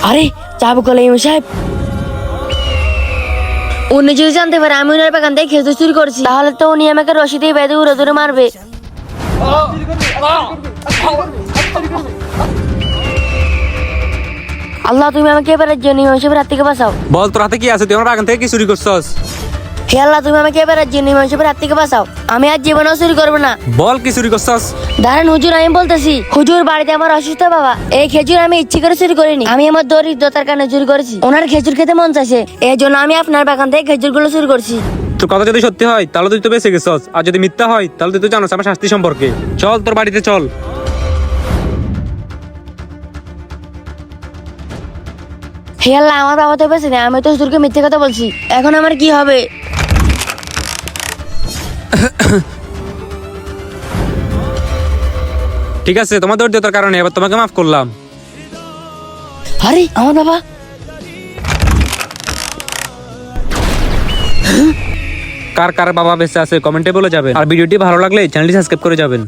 আরে চাবু কলে ইমাম সাহেব, উনি যদি জানতে পারে আমি ওনার বাগান থেকে খেজুর চুরি করছি, তাহলে তো উনি আমাকে রশি দিয়ে বেঁধে উড়ে ধরে মারবে। আল্লাহ, তুমি আমাকে এবারের জন্য ইমাম সাহেবের হাত থেকে বাঁচাও। বল তোর হাতে কি আছে? তুই আমার বাগান থেকে কি চুরি করছস? হে আল্লাহ, তুমি আমাকে এবারের জন্য ইমাম সাহেবের হাত থেকে বাঁচাও। আমি আর জীবনেও চুরি করবো না। বল কি চুরি করছস? দাঁড়ান হুজুর, আমি বলতেছি। হুজুর, বাড়িতে আমার অসুস্থ বাবা, এই খেজুর আমি ইচ্ছে করে চুরি করিনি, আমি আমার দরিদ্রতার কারণে চুরি করেছি। ওনার খেজুর খেতে মন চাইছে, এই জন্য আমি আপনার বাগান থেকে খেজুরগুলো চুরি করছি। তোর কথা যদি সত্যি হয় তাহলে তুই তো বেঁচে গেছস, আর যদি মিথ্যা হয় তাহলে তুই তো জানোস আমার শাস্তি সম্পর্কে। চল তোর বাড়িতে চল। হে আল্লাহ, আমার বাবা তো বেঁচে নেই, আমি তো হুজুরকে মিথ্যে কথা বলছি, এখন আমার কি হবে? ঠিক আছে, তোমার দরিদ্রতার কারণে এবার তোমাকে মাফ করলাম। আরে আমার বাবা! কার কার বাবা বেঁচে আছে কমেন্টে বলে যাবেন, আর ভিডিওটি ভালো লাগলে চ্যানেলটি সাবস্ক্রাইব করে যাবেন।